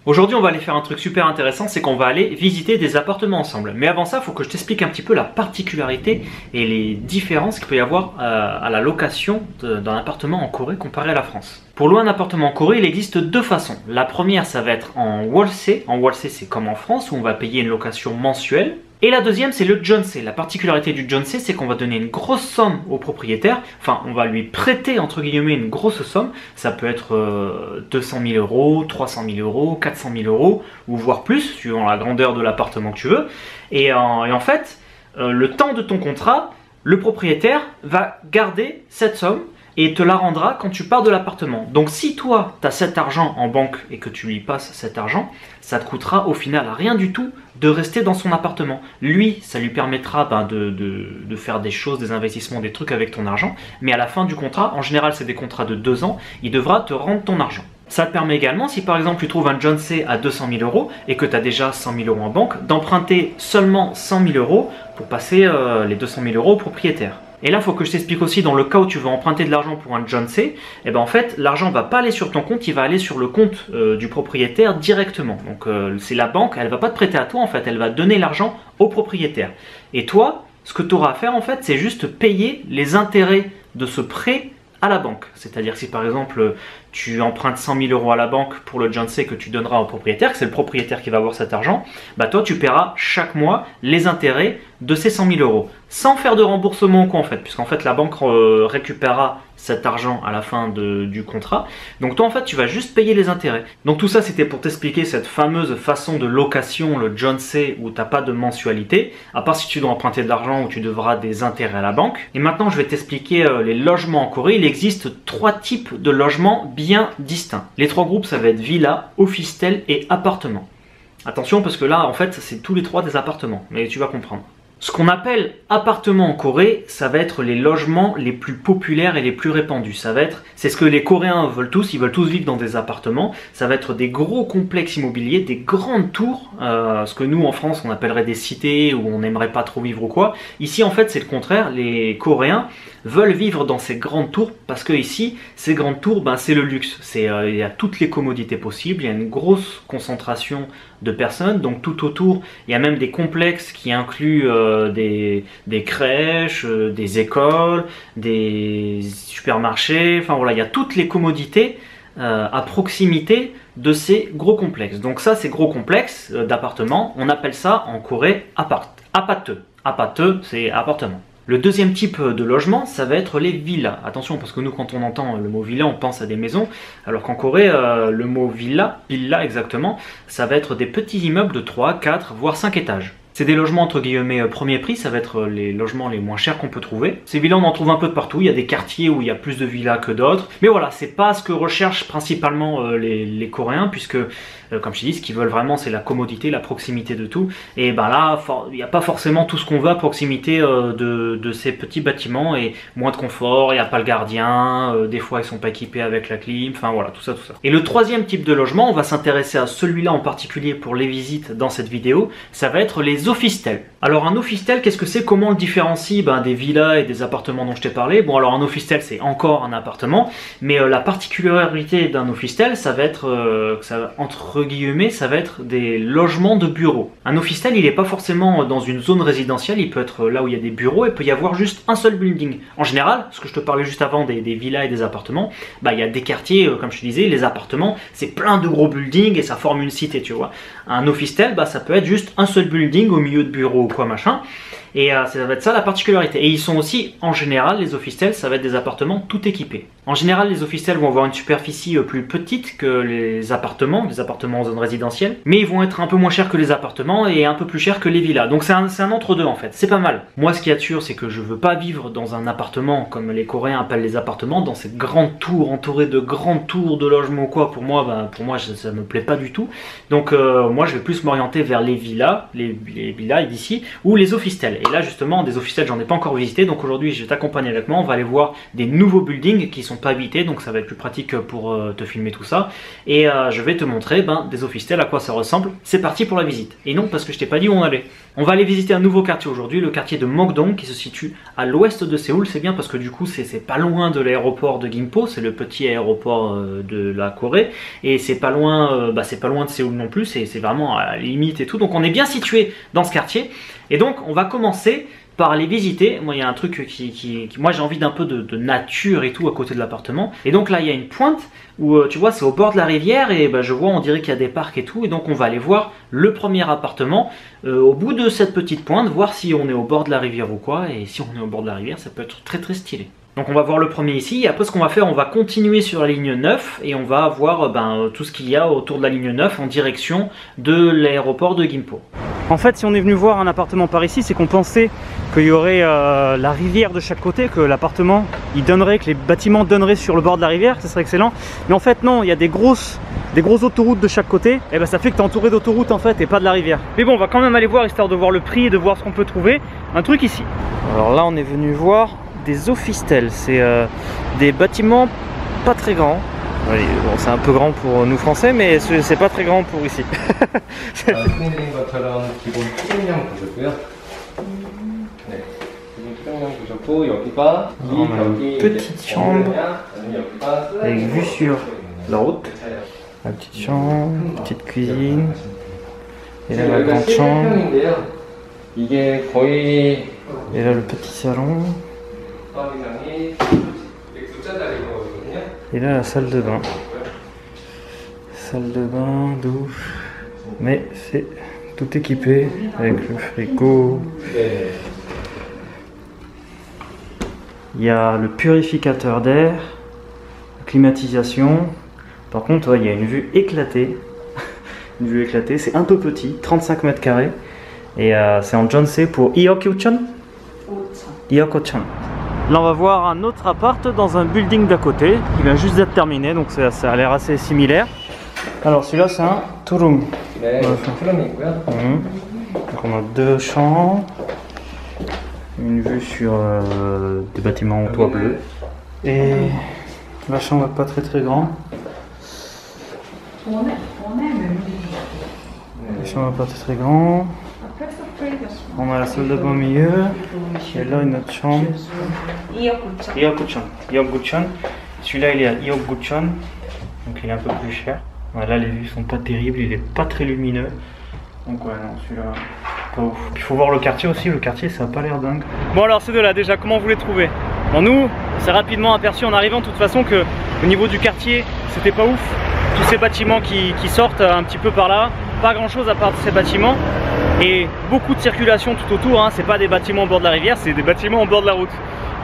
Aujourd'hui, on va aller faire un truc super intéressant, c'est qu'on va aller visiter des appartements ensemble. Mais avant ça, il faut que je t'explique un petit peu la particularité et les différences qu'il peut y avoir à la location d'un appartement en Corée comparé à la France. Pour louer un appartement en Corée, il existe deux façons. La première, ça va être en Wolse. En Wolse, c'est comme en France où on va payer une location mensuelle. Et la deuxième, c'est le Jeonse. La particularité du Jeonse, c'est qu'on va donner une grosse somme au propriétaire. Enfin, on va lui prêter, entre guillemets, une grosse somme. Ça peut être 200 000 euros, 300 000 euros, 400 000 euros, ou voire plus, suivant la grandeur de l'appartement que tu veux. Et en fait, le temps de ton contrat, le propriétaire va garder cette somme et te la rendra quand tu pars de l'appartement. Donc si toi, tu as cet argent en banque et que tu lui passes cet argent, ça te coûtera au final rien du tout de rester dans son appartement. Lui, ça lui permettra de faire des choses, des investissements, des trucs avec ton argent, mais à la fin du contrat, en général c'est des contrats de 2 ans, il devra te rendre ton argent. Ça te permet également, si par exemple tu trouves un Jeonse à 200 000 euros et que tu as déjà 100 000 euros en banque, d'emprunter seulement 100 000 euros pour passer les 200 000 euros au propriétaire. Et là, il faut que je t'explique aussi, dans le cas où tu veux emprunter de l'argent pour un Jeonse, eh ben en fait, l'argent ne va pas aller sur ton compte, il va aller sur le compte du propriétaire directement. Donc c'est la banque, elle ne va pas te prêter à toi en fait, elle va donner l'argent au propriétaire. Et toi, ce que tu auras à faire en fait, c'est juste payer les intérêts de ce prêt à la banque. C'est-à-dire si par exemple tu empruntes 100 000 euros à la banque pour le Jeonse que tu donneras au propriétaire, que c'est le propriétaire qui va avoir cet argent, bah toi tu paieras chaque mois les intérêts de ces 100 000 euros, sans faire de remboursement ou quoi en fait, puisqu'en fait la banque récupérera cet argent à la fin du contrat. Donc toi en fait tu vas juste payer les intérêts. Donc tout ça c'était pour t'expliquer cette fameuse façon de location, le Jeonse, où tu n'as pas de mensualité, à part si tu dois emprunter de l'argent où tu devras des intérêts à la banque. Et maintenant je vais t'expliquer les logements en Corée. Il existe 3 types de logements bien distincts. Les 3 groupes, ça va être villa, office-tel et appartement. Attention parce que là en fait c'est tous les 3 des appartements, mais tu vas comprendre. Ce qu'on appelle appartement en Corée, ça va être les logements les plus populaires et les plus répandus. C'est ce que les Coréens veulent tous, ils veulent tous vivre dans des appartements. Ça va être des gros complexes immobiliers, des grandes tours, ce que nous en France on appellerait des cités où on n'aimerait pas trop vivre ou quoi. Ici en fait c'est le contraire, les Coréens veulent vivre dans ces grandes tours parce que ici, ces grandes tours, ben, c'est le luxe. Il y a toutes les commodités possibles, il y a une grosse concentration de personnes, donc tout autour, il y a même des complexes qui incluent des crèches, des écoles, des supermarchés, enfin voilà, il y a toutes les commodités à proximité de ces gros complexes. Donc ça, ces gros complexes d'appartements, on appelle ça en Corée apate. Apate, c'est appartement. Le deuxième type de logement, ça va être les villas. Attention, parce que nous, quand on entend le mot villa, on pense à des maisons, alors qu'en Corée, le mot villa exactement, ça va être des petits immeubles de 3, 4, voire 5 étages. C'est des logements entre guillemets premier prix, ça va être les logements les moins chers qu'on peut trouver. Ces villas, on en trouve un peu de partout, il y a des quartiers où il y a plus de villas que d'autres. Mais voilà, c'est pas ce que recherchent principalement les Coréens, puisque, comme je te dis, ce qu'ils veulent vraiment, c'est la commodité, la proximité de tout. Et ben là, il n'y a pas forcément tout ce qu'on veut à proximité de ces petits bâtiments, et moins de confort, il n'y a pas le gardien, des fois ils sont pas équipés avec la clim, enfin voilà, tout ça. Et le troisième type de logement, on va s'intéresser à celui-là en particulier pour les visites dans cette vidéo, ça va être les office-tel. Alors un office-tel, qu'est-ce que c'est? Comment on le différencie des villas et des appartements dont je t'ai parlé? Bon, alors un office-tel, c'est encore un appartement, mais la particularité d'un office-tel, ça va être, entre guillemets, ça va être des logements de bureaux. Un office-tel, il n'est pas forcément dans une zone résidentielle, il peut être là où il y a des bureaux, et il peut y avoir juste un seul building. En général, ce que je te parlais juste avant des villas et des appartements, il y a des quartiers, comme je te disais, les appartements, c'est plein de gros buildings et ça forme une cité, tu vois. Un office-tel, ça peut être juste un seul building au milieu de bureaux ou quoi machin, et ça va être ça la particularité. Et ils sont aussi, en général, les office-tels, ça va être des appartements tout équipés. En général, les office-tels vont avoir une superficie plus petite que les appartements en zone résidentielle, mais ils vont être un peu moins chers que les appartements et un peu plus chers que les villas. Donc c'est un entre-deux en fait, c'est pas mal. Moi, ce qui est sûr, c'est que je veux pas vivre dans un appartement, comme les Coréens appellent les appartements, dans cette grande tour, entourée de grandes tours de logements ou quoi. Pour moi, ça me plaît pas du tout. Donc moi, je vais plus m'orienter vers les villas d'ici, ou les office-tels. Et là justement, des officiels, j'en ai pas encore visité, donc aujourd'hui je vais t'accompagner avec moi. On va aller voir des nouveaux buildings qui sont pas habités, donc ça va être plus pratique pour te filmer tout ça. Et je vais te montrer des officiels, à quoi ça ressemble. C'est parti pour la visite. Et non, parce que je t'ai pas dit où on allait. On va aller visiter un nouveau quartier aujourd'hui, le quartier de Mokdong, qui se situe à l'ouest de Séoul. C'est bien parce que du coup c'est pas loin de l'aéroport de Gimpo, c'est le petit aéroport de la Corée, et c'est pas loin, c'est pas loin de Séoul non plus, c'est vraiment à la limite et tout. Donc on est bien situé dans ce quartier, et donc on va commencer par aller visiter. Moi il y a un truc moi j'ai envie d'un peu de nature et tout à côté de l'appartement, et donc là il y a une pointe où tu vois c'est au bord de la rivière, et je vois, on dirait qu'il y a des parcs et tout, et donc on va aller voir le premier appartement au bout de cette petite pointe, voir si on est au bord de la rivière ou quoi, et si on est au bord de la rivière ça peut être très très stylé. Donc on va voir le premier ici, et après ce qu'on va faire, on va continuer sur la ligne 9 et on va voir tout ce qu'il y a autour de la ligne 9 en direction de l'aéroport de Gimpo. En fait, si on est venu voir un appartement par ici, c'est qu'on pensait qu'il y aurait la rivière de chaque côté, que l'appartement, que les bâtiments donneraient sur le bord de la rivière, ce serait excellent. Mais en fait non, il y a des grosses autoroutes de chaque côté, et ça fait que tu es entouré d'autoroutes en fait et pas de la rivière. Mais bon, on va quand même aller voir, histoire de voir le prix et de voir ce qu'on peut trouver. Un truc ici. Alors là, on est venu voir des officiels, c'est des bâtiments pas très grands. Oui, bon, c'est un peu grand pour nous français, mais c'est pas très grand pour ici. Petite chambre avec vue sur la route. La petite chambre, petite cuisine. Et là la grande chambre. Et là le petit salon. Et là la salle de bain. Salle de bain, douche. Mais c'est tout équipé avec le frigo. Il y a le purificateur d'air, la climatisation. Par contre, il y a une vue éclatée. Une vue éclatée, c'est un peu petit, 35 mètres carrés. Et c'est en Jeonsei pour Iokyo-chan. Iokyo-chan. Là, on va voir un autre appart dans un building d'à côté. Il vient juste d'être terminé, donc ça a l'air assez similaire. Alors, celui-là, c'est un Turung. Donc, on a deux chambres. Une vue sur des bâtiments au toit bleu. Et la chambre n'est pas très grande. La chambre n'est pas très grande. On a la salle de bain au milieu. Et là une autre chambre. Iokguchon. Celui-là il est à Iokguchon. Donc il est un peu plus cher. Là les vues sont pas terribles, il est pas très lumineux. Donc ouais non, celui-là pas ouf. Il faut voir le quartier aussi, le quartier ça a pas l'air dingue. Bon alors ces deux-là déjà, comment vous les trouvez? Bon nous, on s'est rapidement aperçu en arrivant de toute façon que au niveau du quartier, c'était pas ouf. Tous ces bâtiments qui sortent un petit peu par là, pas grand chose à part ces bâtiments. Et beaucoup de circulation tout autour, hein. C'est pas des bâtiments au bord de la rivière, c'est des bâtiments au bord de la route.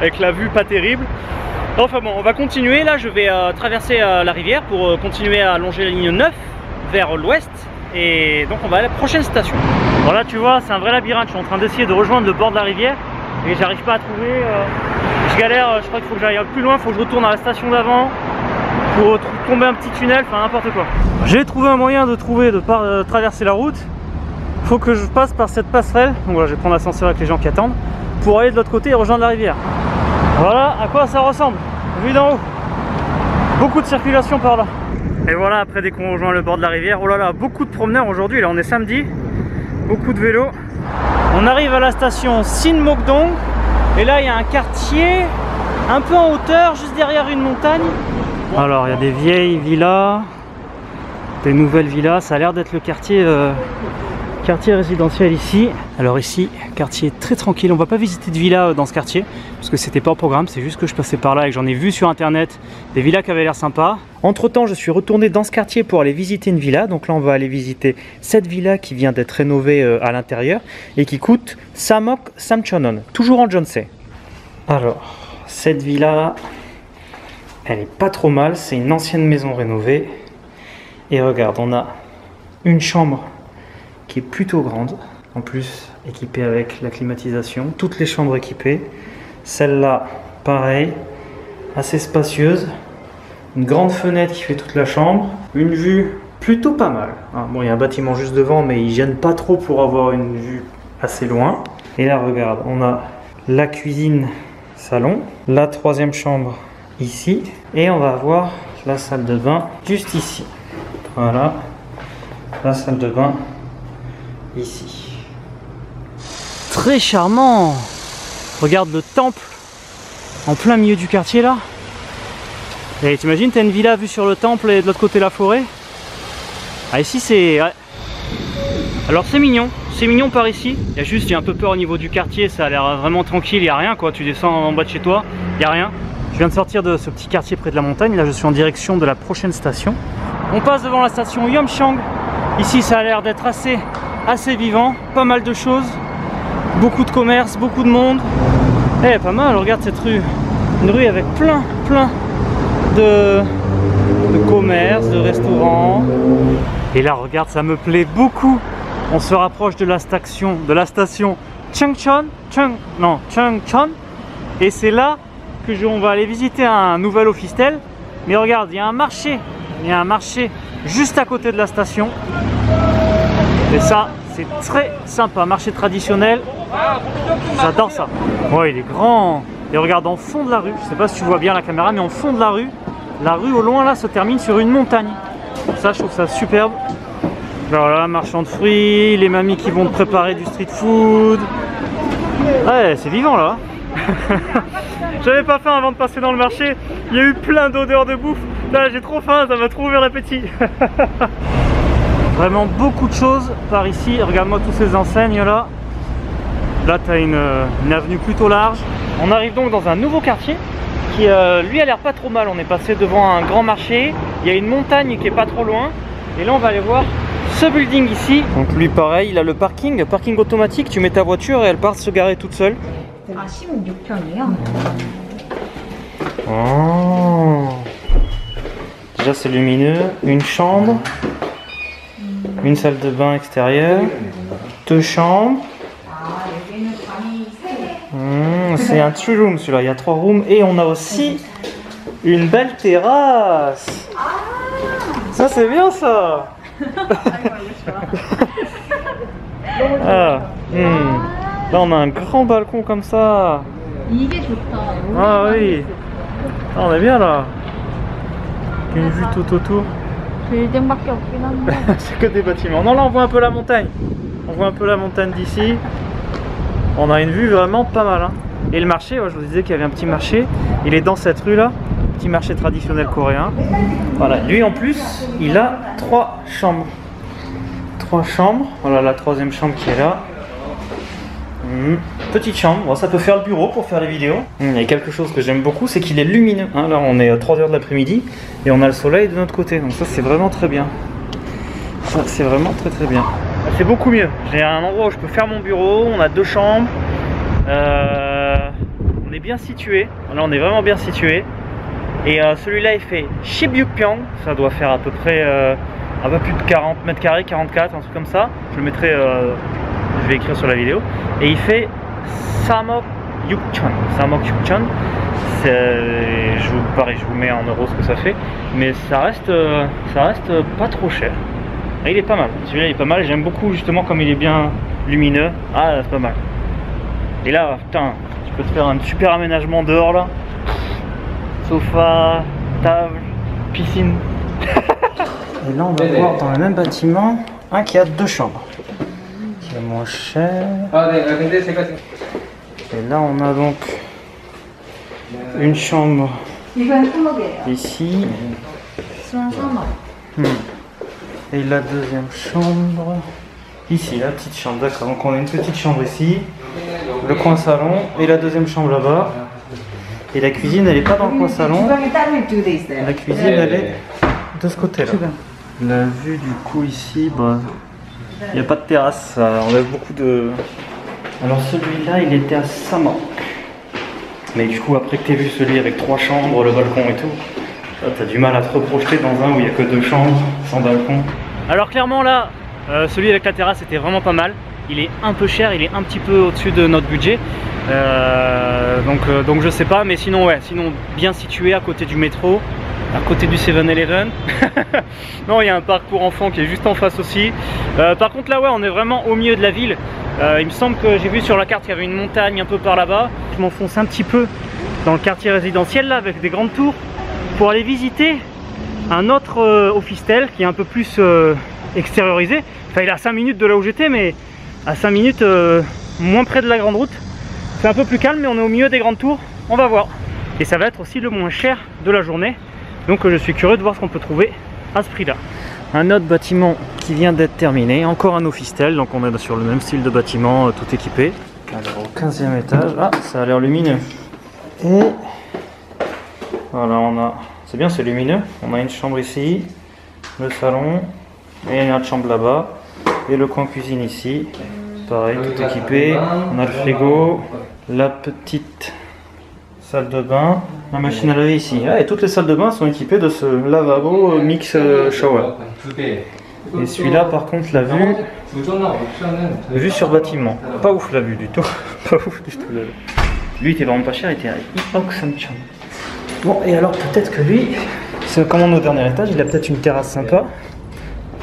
Avec la vue pas terrible. Enfin bon, on va continuer, là je vais traverser la rivière pour continuer à longer la ligne 9 vers l'ouest. Et donc on va à la prochaine station. Bon là tu vois, c'est un vrai labyrinthe, je suis en train d'essayer de rejoindre le bord de la rivière. Et j'arrive pas à trouver, je galère, je crois qu'il faut que j'aille plus loin, il faut que je retourne à la station d'avant. Pour tomber un petit tunnel, enfin n'importe quoi. J'ai trouvé un moyen de traverser la route. Il faut que je passe par cette passerelle. Donc voilà, je vais prendre l'ascenseur avec les gens qui attendent pour aller de l'autre côté et rejoindre la rivière. Voilà à quoi ça ressemble, vu d'en haut. Beaucoup de circulation par là. Et voilà, après dès qu'on rejoint le bord de la rivière, oh là là, beaucoup de promeneurs aujourd'hui. Là on est samedi, beaucoup de vélos. On arrive à la station Sinmokdong. Et là il y a un quartier un peu en hauteur, juste derrière une montagne. Alors il y a des vieilles villas, des nouvelles villas, ça a l'air d'être le quartier résidentiel ici. Alors ici, quartier très tranquille, on va pas visiter de villa dans ce quartier parce que c'était pas au programme, c'est juste que je passais par là et que j'en ai vu sur internet des villas qui avaient l'air sympas. Entre temps je suis retourné dans ce quartier pour aller visiter une villa, donc là on va aller visiter cette villa qui vient d'être rénovée à l'intérieur et qui coûte 3억 3,000원, toujours en Jeonsei. Alors, cette villa, elle est pas trop mal, c'est une ancienne maison rénovée. Et regarde, on a une chambre qui est plutôt grande, en plus équipée avec la climatisation, toutes les chambres équipées. Celle-là, pareil, assez spacieuse, une grande fenêtre qui fait toute la chambre, une vue plutôt pas mal. Bon, il y a un bâtiment juste devant, mais il gêne pas trop pour avoir une vue assez loin. Et là, regarde, on a la cuisine, salon, la troisième chambre ici, et on va avoir la salle de bain juste ici. Voilà, la salle de bain ici. Très charmant. Regarde le temple en plein milieu du quartier là. Et t'imagines, t'as une villa vue sur le temple et de l'autre côté la forêt. Ah, ici c'est... Ouais. Alors c'est mignon par ici. Il y a juste, j'ai un peu peur au niveau du quartier, ça a l'air vraiment tranquille, il n'y a rien quoi. Tu descends en bas de chez toi, il n'y a rien. Je viens de sortir de ce petit quartier près de la montagne, là je suis en direction de la prochaine station. On passe devant la station Yeomchang. Ici ça a l'air d'être assez vivant, pas mal de choses. Beaucoup de commerce, beaucoup de monde. Eh, pas mal, regarde cette rue. Une rue avec plein de commerces, de restaurants. Et là, regarde, ça me plaît beaucoup. On se rapproche de la station Chungcheon. Et c'est là que on va aller visiter un nouvel office-tel. Mais regarde, il y a un marché. Il y a un marché juste à côté de la station. Et ça, c'est très sympa. Marché traditionnel. J'adore ça. Ouais, il est grand. Et regarde, en fond de la rue, je sais pas si tu vois bien la caméra, mais en fond de la rue au loin là se termine sur une montagne. Ça, je trouve ça superbe. Alors là, marchand de fruits, les mamies qui vont te préparer du street food. Ouais, c'est vivant là. J'avais pas faim avant de passer dans le marché. Il y a eu plein d'odeurs de bouffe. Là, j'ai trop faim, ça m'a trop ouvert l'appétit. Vraiment beaucoup de choses par ici. Regarde-moi toutes ces enseignes là. Là, tu as une avenue plutôt large. On arrive donc dans un nouveau quartier qui, lui, a l'air pas trop mal. On est passé devant un grand marché. Il y a une montagne qui est pas trop loin. Et là, on va aller voir ce building ici. Donc lui, pareil, il a le parking automatique. Tu mets ta voiture et elle part se garer toute seule. 아, 16평이요? Oh. Déjà, c'est lumineux. Une chambre. Une salle de bain extérieure. 2 chambres. C'est un 3 room celui-là, il y a 3 rooms et on a aussi une belle terrasse. Ça c'est bien ça. Ah, Là on a un grand balcon comme ça. Ah oui, ah, on est bien là. Une vue tout autour. C'est que des bâtiments. Non, là on voit un peu la montagne. On voit un peu la montagne d'ici. On a une vue vraiment pas mal hein. Et le marché, ouais, je vous disais qu'il y avait un petit marché. Il est dans cette rue là, petit marché traditionnel coréen. Voilà, lui en plus, il a 3 chambres. 3 chambres, voilà la 3e chambre qui est là. Petite chambre, bon, ça peut faire le bureau pour faire les vidéos. Il y a quelque chose que j'aime beaucoup, c'est qu'il est lumineux hein. Là on est à 3h de l'après-midi et on a le soleil de notre côté. Donc ça c'est vraiment très bien. Ça c'est vraiment très bien. C'est beaucoup mieux. J'ai un endroit où je peux faire mon bureau, on a 2 chambres. On est bien situé. Là on est vraiment bien situé. Et celui-là il fait Shibyukpyeong. Ça doit faire à peu près un peu plus de 40 mètres carrés, 44, un truc comme ça. Je le mettrai, je vais écrire sur la vidéo. Et il fait Samokgukcheon. Samokgukcheon. Pareil, je vous mets en euros ce que ça fait. Mais ça reste pas trop cher. Et il est pas mal, celui-là il est pas mal, j'aime beaucoup justement comme il est bien lumineux. Ah, c'est pas mal. Et là, putain, tu peux te faire un super aménagement dehors là. Sofa, table, piscine. Et là on va voir dans le même bâtiment un qui a 2 chambres. Qui est moins cher. Et là on a donc une chambre ici. Et la 2e chambre ici, la petite chambre, d'accord. Donc on a une petite chambre ici, le coin salon et la 2e chambre là-bas. Et la cuisine elle est pas dans le coin salon. La cuisine elle est de ce côté-là. La vue du coup ici, bah, il n'y a pas de terrasse, ça enlève beaucoup de... Alors celui-là il était à Samok. Mais du coup après que tu aies vu celui avec 3 chambres, le balcon et tout, t'as du mal à te reprojeter dans un où il n'y a que 2 chambres, sans balcon. Alors clairement là, celui avec la terrasse était vraiment pas mal. Il est un peu cher, il est un petit peu au-dessus de notre budget. Donc je sais pas, mais sinon ouais, sinon bien situé à côté du métro. à côté du 7-Eleven. Non, il y a un parc pour enfants qui est juste en face aussi. Par contre là ouais, on est vraiment au milieu de la ville. Il me semble que j'ai vu sur la carte qu'il y avait une montagne un peu par là-bas. Je m'enfonce un petit peu dans le quartier résidentiel là avec des grandes tours pour aller visiter un autre office-tel qui est un peu plus extériorisé. Enfin il est à 5 minutes de là où j'étais, mais à 5 minutes moins près de la grande route. C'est un peu plus calme, mais on est au milieu des grandes tours. On va voir. Et ça va être aussi le moins cher de la journée. Donc je suis curieux de voir ce qu'on peut trouver à ce prix là. Un autre bâtiment qui vient d'être terminé, encore un office-tel, donc on est sur le même style de bâtiment, tout équipé. Alors au 15e étage, ah ça a l'air lumineux. Et voilà, on a, c'est bien, c'est lumineux. On a une chambre ici, le salon, et une autre chambre là-bas, et le coin cuisine ici. Pareil, tout équipé. On a le frigo, la petite salle de bain, la machine à laver ici. Ah, et toutes les salles de bain sont équipées de ce lavabo mix shower. Et celui-là par contre la vue sur bâtiment. Pas ouf la vue du tout. Pas ouf du tout la vue. Lui il était vraiment pas cher, il était à Ioksamchan. Bon et alors peut-être que lui, c'est comme on est au dernier étage, il a peut-être une terrasse sympa.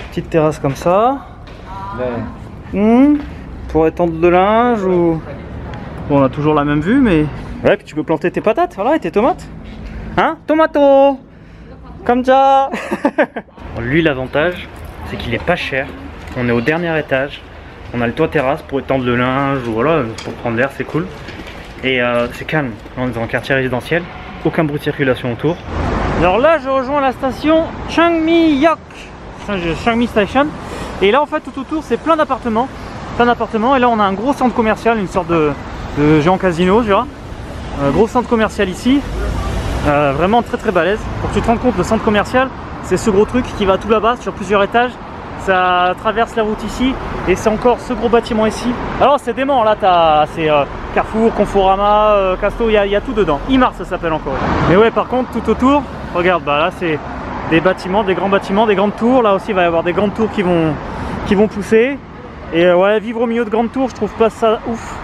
Petite terrasse comme ça. Pour étendre de linge ou... Bon on a toujours la même vue mais... Ouais, que tu peux planter tes patates, voilà, et tes tomates. Hein? Tomato! Comme ça. Lui, l'avantage, c'est qu'il est pas cher. On est au dernier étage. On a le toit terrasse pour étendre le linge, ou voilà, pour prendre l'air, c'est cool. Et c'est calme. On est dans un quartier résidentiel. Aucun bruit de circulation autour. Alors là, je rejoins la station Changmi-yok. Changmi Station. Et là, en fait, tout autour, c'est plein d'appartements. Plein d'appartements. Et là, on a un gros centre commercial, une sorte de géant casino, tu vois. Gros centre commercial ici, vraiment très très balèze. Pour que tu te rendes compte, le centre commercial, c'est ce gros truc qui va tout là-bas sur plusieurs étages. Ça traverse la route ici et c'est encore ce gros bâtiment ici. Alors c'est dément, là c'est Carrefour, Conforama, Casto, il y a tout dedans. Imar ça s'appelle encore. Mais ouais, par contre tout autour, regarde, bah là c'est des bâtiments, des grands bâtiments, des grandes tours. Là aussi il va y avoir des grandes tours qui vont pousser. Et ouais, vivre au milieu de grandes tours, je trouve pas ça ouf.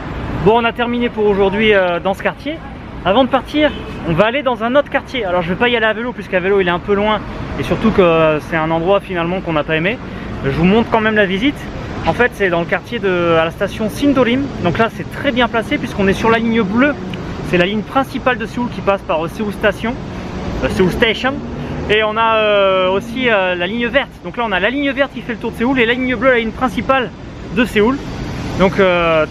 Bon, on a terminé pour aujourd'hui dans ce quartier. Avant de partir, on va aller dans un autre quartier. Alors je vais pas y aller à vélo puisqu'à vélo il est un peu loin et surtout que c'est un endroit finalement qu'on n'a pas aimé. Je vous montre quand même la visite. En fait c'est dans le quartier à la station Sindorim. Donc là c'est très bien placé puisqu'on est sur la ligne bleue. C'est la ligne principale de Séoul qui passe par Séoul Station. Séoul Station. Et on a aussi la ligne verte. Donc là on a la ligne verte qui fait le tour de Séoul et la ligne bleue, la ligne principale de Séoul. Donc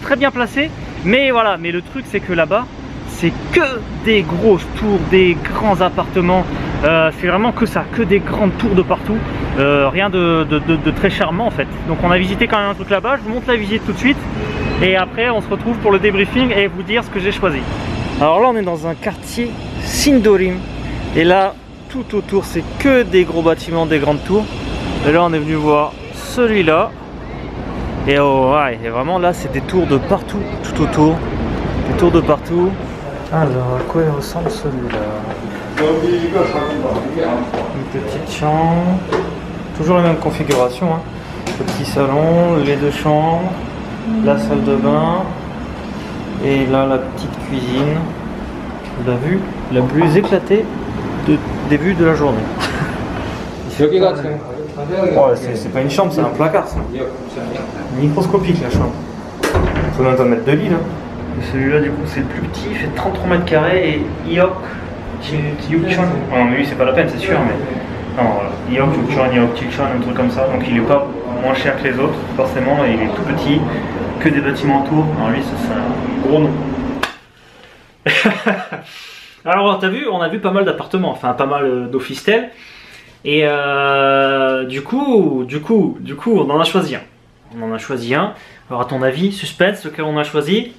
très bien placé. Mais voilà, mais le truc c'est que là-bas, c'est que des grosses tours, des grands appartements. C'est vraiment que ça, que des grandes tours de partout. Rien de très charmant en fait. Donc on a visité quand même un truc là-bas. Je vous montre la visite tout de suite. Et après on se retrouve pour le débriefing et vous dire ce que j'ai choisi. Alors là on est dans un quartier Sindorim. Et là, tout autour c'est que des gros bâtiments, des grandes tours. Et là on est venu voir celui-là. Et oh, ouais, et vraiment là c'est des tours de partout, tout autour, des tours de partout. Alors à quoi il ressemble celui-là? Une petite chambre, toujours la même configuration, hein. Le petit salon, les deux chambres, la salle de bain, et là la petite cuisine. La vue la plus éclatée des vues de la journée. Oh, c'est pas une chambre, c'est un placard ça. Microscopique la chambre. Il faut même pas mettre de lit là. Celui-là du coup c'est le plus petit, il fait 33 mètres carrés et Iok Chilchon. Non mais lui c'est pas la peine c'est sûr mais. Non voilà. Iok Chilchon, Iok Chilchon, un truc comme ça. Donc il est pas moins cher que les autres forcément et il est tout petit. Que des bâtiments autour. Alors lui c'est un gros nom. Alors t'as vu, on a vu pas mal d'appartements, enfin pas mal d'office-tel. Et du coup, on en a choisi un. On en a choisi un. Alors à ton avis, suspense, lequel on a choisi?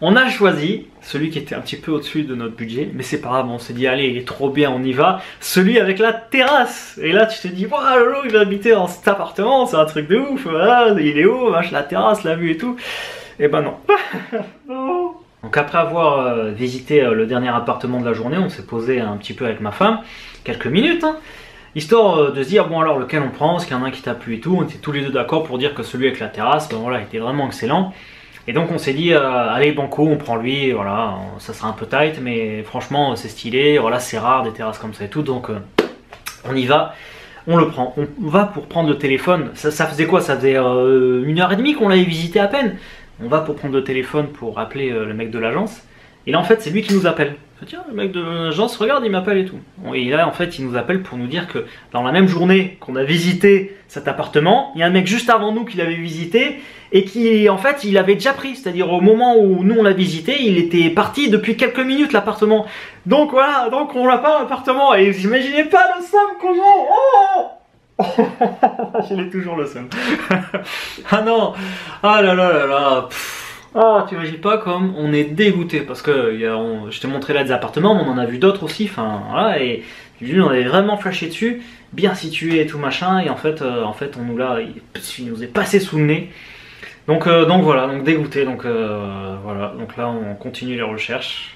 On a choisi celui qui était un petit peu au-dessus de notre budget, mais c'est pas grave, on s'est dit allez, il est trop bien, on y va. Celui avec la terrasse. Et là tu te dis, waouh, Lolo, il va habiter dans cet appartement, c'est un truc de ouf. Voilà, il est haut, vache, la terrasse, la vue et tout. Et ben non. Non. Donc après avoir visité le dernier appartement de la journée, on s'est posé un petit peu avec ma femme, quelques minutes, hein, histoire de se dire bon alors lequel on prend, est-ce qu'il y en a un qui t'a plu et tout. On était tous les deux d'accord pour dire que celui avec la terrasse, ben voilà, était vraiment excellent. Et donc on s'est dit, allez banco, on prend lui, voilà, ça sera un peu tight, mais franchement c'est stylé, voilà, c'est rare des terrasses comme ça et tout, donc on y va. On le prend, on va pour prendre le téléphone, ça faisait quoi? Ça faisait 1h30 qu'on l'avait visité à peine. On va pour prendre le téléphone pour appeler le mec de l'agence. Et là en fait c'est lui qui nous appelle. Tiens, le mec de l'agence, regarde, il m'appelle et tout. Et là en fait il nous appelle pour nous dire que dans la même journée qu'on a visité cet appartement, il y a un mec juste avant nous qui l'avait visité et qui en fait il avait déjà pris. C'est-à-dire au moment où nous on l'a visité, il était parti depuis quelques minutes l'appartement. Donc voilà, donc on n'a pas l'appartement et vous imaginez pas le somme qu'on a. Je l'ai toujours le seum. Ah non. Ah là là là là. Ah, tu imagines pas comme on est dégoûté parce que je t'ai montré là des appartements, mais on en a vu d'autres aussi. Enfin voilà, et lui on avait vraiment flashé dessus, bien situé et tout machin. Et en fait on nous l'a, il nous est passé sous le nez. Donc voilà, donc dégoûté. Donc voilà, donc là on continue les recherches.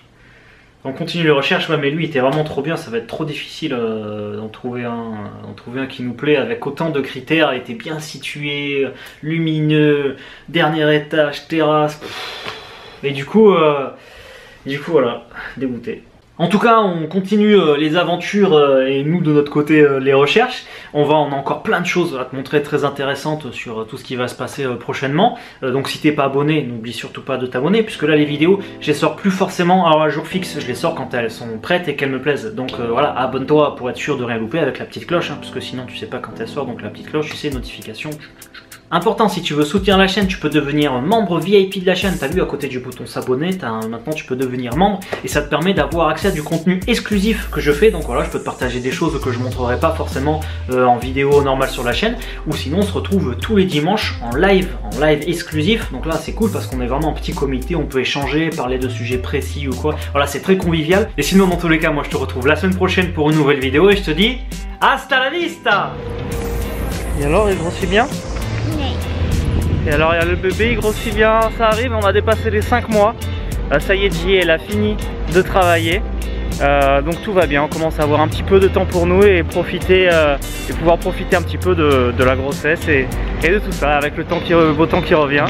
On continue les recherches, ouais, mais lui il était vraiment trop bien, ça va être trop difficile d'en trouver un qui nous plaît avec autant de critères. Il était bien situé, lumineux, dernier étage, terrasse. Et du coup voilà, dégoûté. En tout cas, on continue les aventures et nous de notre côté les recherches. On a encore plein de choses à te montrer très intéressantes sur tout ce qui va se passer prochainement. Donc si t'es pas abonné, n'oublie surtout pas de t'abonner puisque là les vidéos, je les sors plus forcément à jour fixe. Je les sors quand elles sont prêtes et qu'elles me plaisent. Donc voilà, abonne-toi pour être sûr de rien louper avec la petite cloche, hein, parce que sinon tu sais pas quand elle sort. Donc la petite cloche, tu sais, notification. Important, si tu veux soutenir la chaîne, tu peux devenir membre VIP de la chaîne. T'as vu à côté du bouton s'abonner, maintenant tu peux devenir membre et ça te permet d'avoir accès à du contenu exclusif que je fais. Donc voilà, je peux te partager des choses que je ne montrerai pas forcément en vidéo normale sur la chaîne. Ou sinon, on se retrouve tous les dimanches en live exclusif. Donc là, c'est cool parce qu'on est vraiment en petit comité, on peut échanger, parler de sujets précis ou quoi. Voilà, c'est très convivial. Et sinon, dans tous les cas, moi je te retrouve la semaine prochaine pour une nouvelle vidéo et je te dis hasta la vista. Et alors, il grossit bien? Et alors il y a le bébé, il grossit bien, ça arrive, on a dépassé les 5 mois. Ça y est, J, elle a fini de travailler. Donc tout va bien, on commence à avoir un petit peu de temps pour nous et profiter et pouvoir profiter un petit peu de la grossesse et de tout ça avec le beau temps qui revient.